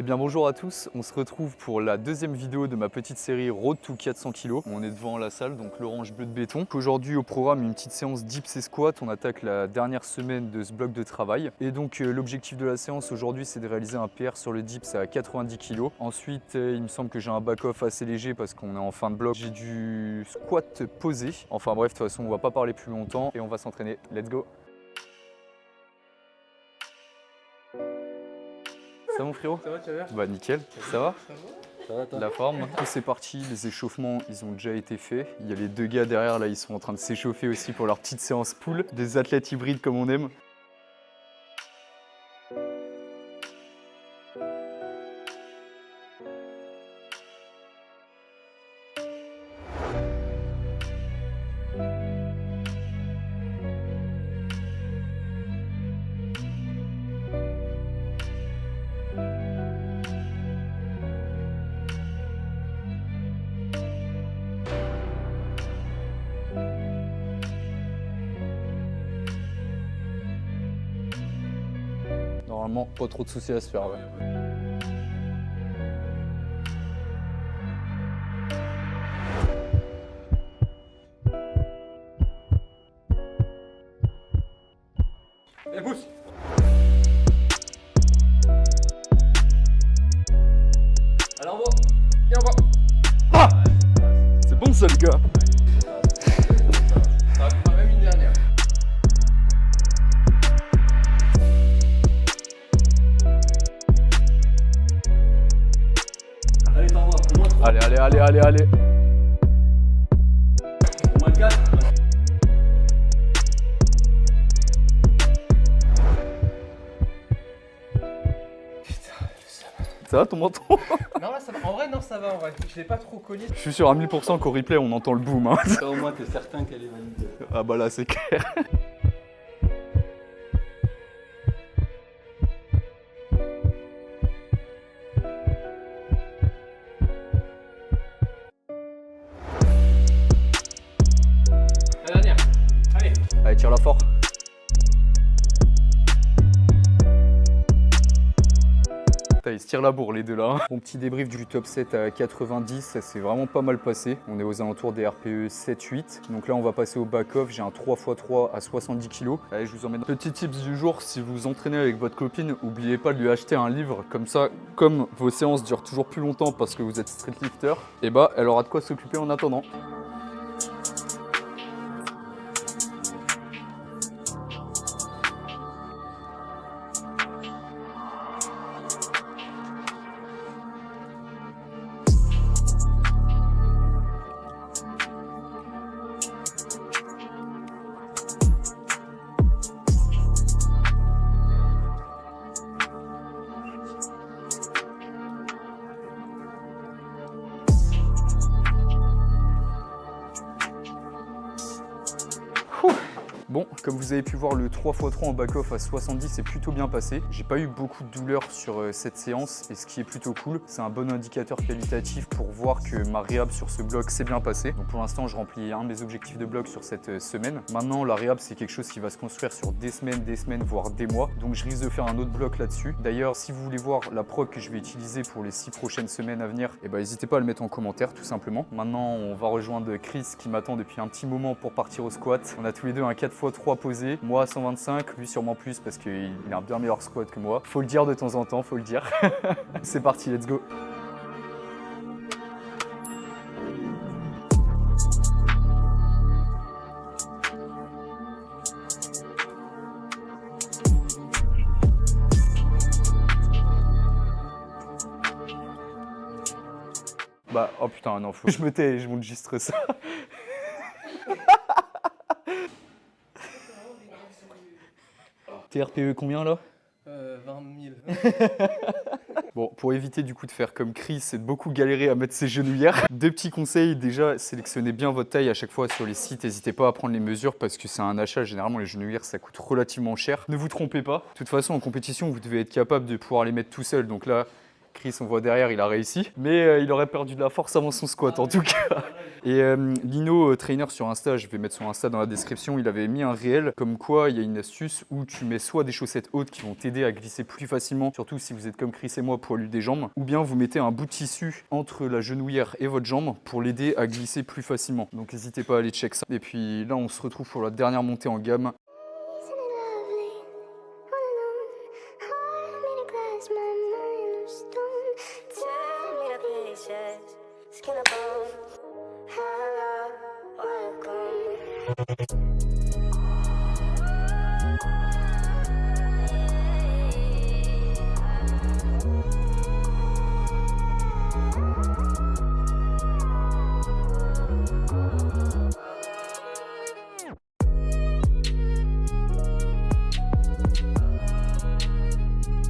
Eh bien bonjour à tous, on se retrouve pour la deuxième vidéo de ma petite série Road to 400 kg. On est devant la salle, donc l'orange bleu de béton. Aujourd'hui au programme une petite séance dips et squat, on attaque la dernière semaine de ce bloc de travail. Et donc l'objectif de la séance aujourd'hui c'est de réaliser un PR sur le dips à 90 kg. Ensuite il me semble que j'ai un back-off assez léger parce qu'on est en fin de bloc. J'ai du squat posé. Enfin bref, de toute façon on va pas parler plus longtemps et on va s'entraîner. Let's go! Ça va mon frérot? Ça va, tu vas bien? Bah nickel, ça va? Ça va, toi? La forme. C'est parti, les échauffements ils ont déjà été faits. Il y a les deux gars derrière là, ils sont en train de s'échauffer aussi pour leur petite séance pool. Des athlètes hybrides comme on aime. Normalement, pas trop de soucis à se faire. Ouais. Et pousse! Allez, on va! Et on va! Ah, c'est bon ça les gars. Ça va pas même une dernière. Allez, t'en vas, au moins 3. Allez. Au moins 4. Ça va ton menton? Non, là, ça va. En vrai, non, ça va, en vrai. Je l'ai pas trop cogné. Je suis sûr à 1000% qu'au replay on entend le boom. Hein. Ça, au moins, t'es certain qu'elle est validée. Ah bah là c'est clair. La dernière. Allez. Allez, tire-la fort. Ils se tirent la bourre les deux là. Bon petit débrief du top 7 à 90, ça s'est vraiment pas mal passé. On est aux alentours des RPE 7-8. Donc là on va passer au back-off, j'ai un 3x3 à 70 kg. Allez je vous emmène. Petit tips du jour, si vous vous entraînez avec votre copine, n'oubliez pas de lui acheter un livre. Comme ça, comme vos séances durent toujours plus longtemps parce que vous êtes street lifter, et bah elle aura de quoi s'occuper en attendant. Bon, comme vous avez pu voir, le 3x3 en back-off à 70 est plutôt bien passé. J'ai pas eu beaucoup de douleur sur cette séance et ce qui est plutôt cool, c'est un bon indicateur qualitatif pour voir que ma réhab sur ce bloc s'est bien passé. Donc pour l'instant, je remplis un de mes objectifs de bloc sur cette semaine. Maintenant, la réhab, c'est quelque chose qui va se construire sur des semaines, voire des mois. Donc je risque de faire un autre bloc là-dessus. D'ailleurs, si vous voulez voir la prog que je vais utiliser pour les 6 prochaines semaines à venir, n'hésitez pas à le mettre en commentaire tout simplement. Maintenant, on va rejoindre Chris qui m'attend depuis un petit moment pour partir au squat. On a tous les deux un 4x3 posé. Moi à 125, lui sûrement plus parce qu'il a un bien meilleur squat que moi. Faut le dire de temps en temps, faut le dire. C'est parti, let's go. Bah, oh putain, non, faut que je me tais, je m'enregistre ça. TRPE combien là? 20 000. Bon, pour éviter du coup de faire comme Chris et de beaucoup galérer à mettre ses genouillères, deux petits conseils. Déjà, sélectionnez bien votre taille à chaque fois sur les sites. N'hésitez pas à prendre les mesures parce que c'est un achat. Généralement, les genouillères, ça coûte relativement cher. Ne vous trompez pas. De toute façon, en compétition, vous devez être capable de pouvoir les mettre tout seul. Donc là, Chris, on voit derrière, il a réussi. Mais il aurait perdu de la force avant son squat en tout cas. Et Lino, trainer sur Insta, je vais mettre son Insta dans la description, il avait mis un réel comme quoi il y a une astuce où tu mets soit des chaussettes hautes qui vont t'aider à glisser plus facilement, surtout si vous êtes comme Chris et moi poilus des jambes, ou bien vous mettez un bout de tissu entre la genouillère et votre jambe pour l'aider à glisser plus facilement. Donc n'hésitez pas à aller check ça. Et puis là, on se retrouve pour la dernière montée en gamme.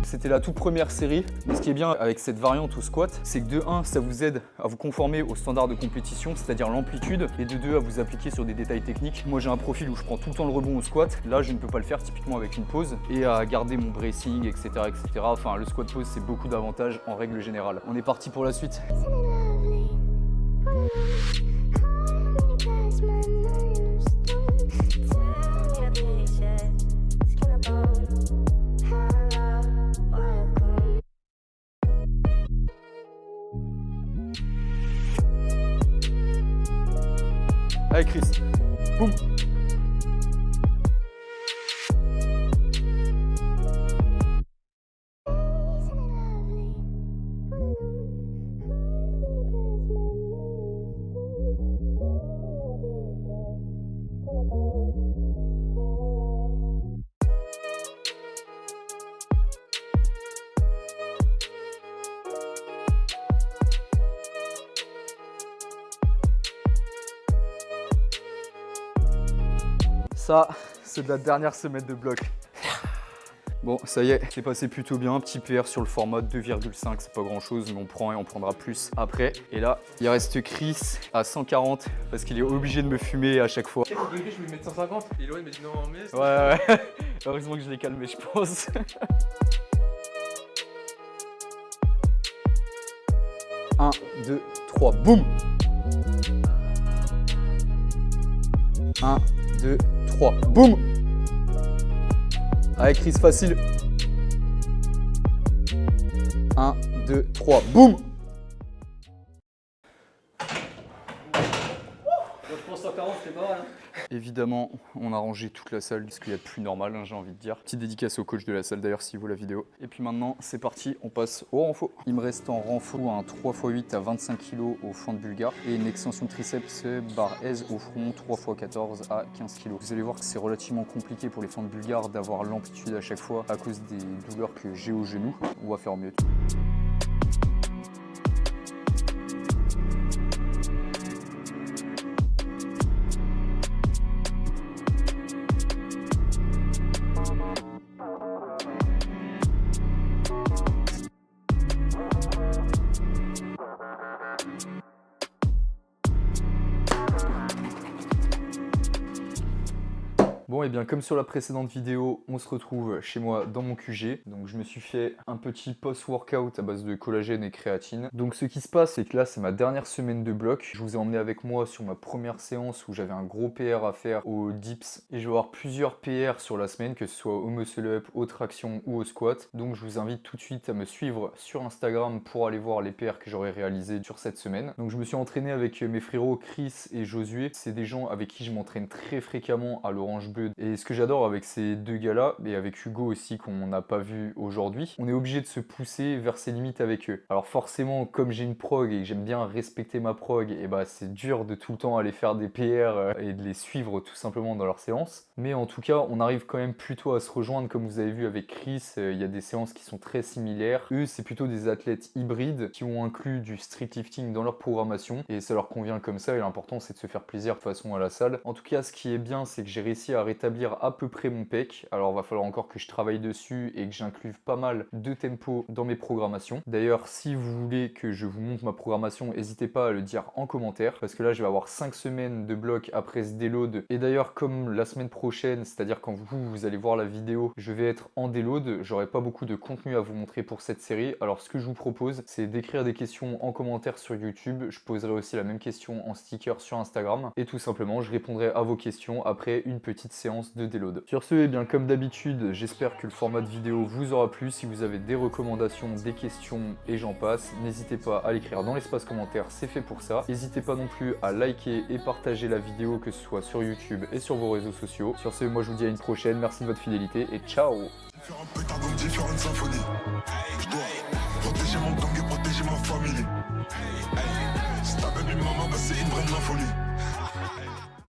C'était la toute première série. Mais ce qui est bien avec cette variante au squat, c'est que de 1, ça vous aide à vous conformer aux standards de compétition, c'est-à-dire l'amplitude, et de 2, à vous appliquer sur des détails techniques. Moi, j'ai un profil où je prends tout le temps le rebond au squat. Là, je ne peux pas le faire typiquement avec une pause, et à garder mon bracing, etc., etc. Enfin, le squat pause, c'est beaucoup d'avantages en règle générale. On est parti pour la suite. Allez Chris, boum. Ça, c'est de la dernière semaine de bloc. Bon, ça y est, c'est passé plutôt bien. Petit PR sur le format 2,5, c'est pas grand chose, mais on prend et on prendra plus après. Et là, il reste Chris à 140 parce qu'il est obligé de me fumer à chaque fois. Je voulais lui mettre 150. Et Loïc m'a dit non, mais. Ouais. Heureusement que je l'ai calmé, je pense. 1, 2, 3, boum. 1, 2, 3, boum. Allez Chris, facile. 1, 2, 3, boum. Je pense 140, c'était pas mal. Évidemment, on a rangé toute la salle, ce qu'il y a de plus normal, hein, j'ai envie de dire. Petite dédicace au coach de la salle d'ailleurs s'il vaut la vidéo. Et puis maintenant, c'est parti, on passe au renfo. Il me reste en renfo un 3x8 à 25 kg au fond de bulgare et une extension de triceps barre aise au front 3x14 à 15 kg. Vous allez voir que c'est relativement compliqué pour les fentes bulgares d'avoir l'amplitude à chaque fois à cause des douleurs que j'ai au genou. On va faire mieux. Bon et bien comme sur la précédente vidéo, on se retrouve chez moi dans mon QG. Donc je me suis fait un petit post-workout à base de collagène et créatine. Donc ce qui se passe, c'est que là c'est ma dernière semaine de bloc. Je vous ai emmené avec moi sur ma première séance où j'avais un gros PR à faire au dips. Et je vais avoir plusieurs PR sur la semaine, que ce soit au muscle up, aux tractions ou au squat. Donc je vous invite tout de suite à me suivre sur Instagram pour aller voir les PR que j'aurai réalisés sur cette semaine. Donc je me suis entraîné avec mes frérots Chris et Josué. C'est des gens avec qui je m'entraîne très fréquemment à l'Orange Bleu. Et ce que j'adore avec ces deux gars-là, et avec Hugo aussi qu'on n'a pas vu aujourd'hui, on est obligé de se pousser vers ses limites avec eux. Alors forcément, comme j'ai une prog et que j'aime bien respecter ma prog, et bah c'est dur de tout le temps aller faire des PR et de les suivre tout simplement dans leurs séances. Mais en tout cas, on arrive quand même plutôt à se rejoindre, comme vous avez vu avec Chris, il y a des séances qui sont très similaires. Eux, c'est plutôt des athlètes hybrides qui ont inclus du street lifting dans leur programmation, et ça leur convient comme ça, et l'important c'est de se faire plaisir de toute façon à la salle. En tout cas, ce qui est bien, c'est que j'ai réussi à rétablir à peu près mon pec. Alors va falloir encore que je travaille dessus et que j'inclue pas mal de tempo dans mes programmations. D'ailleurs, si vous voulez que je vous montre ma programmation, n'hésitez pas à le dire en commentaire parce que là je vais avoir 5 semaines de bloc après ce déload. Et d'ailleurs, comme la semaine prochaine, c'est-à-dire quand vous allez voir la vidéo, je vais être en déload, j'aurai pas beaucoup de contenu à vous montrer pour cette série. Alors ce que je vous propose, c'est d'écrire des questions en commentaire sur YouTube. Je poserai aussi la même question en sticker sur Instagram et tout simplement je répondrai à vos questions après une petite séance de déload. Sur ce, eh bien comme d'habitude, j'espère que le format de vidéo vous aura plu. Si vous avez des recommandations, des questions et j'en passe, n'hésitez pas à l'écrire dans l'espace commentaire, c'est fait pour ça. N'hésitez pas non plus à liker et partager la vidéo, que ce soit sur YouTube et sur vos réseaux sociaux. Sur ce, moi je vous dis à une prochaine, merci de votre fidélité et ciao. Différentes pétards donc différentes symphonies.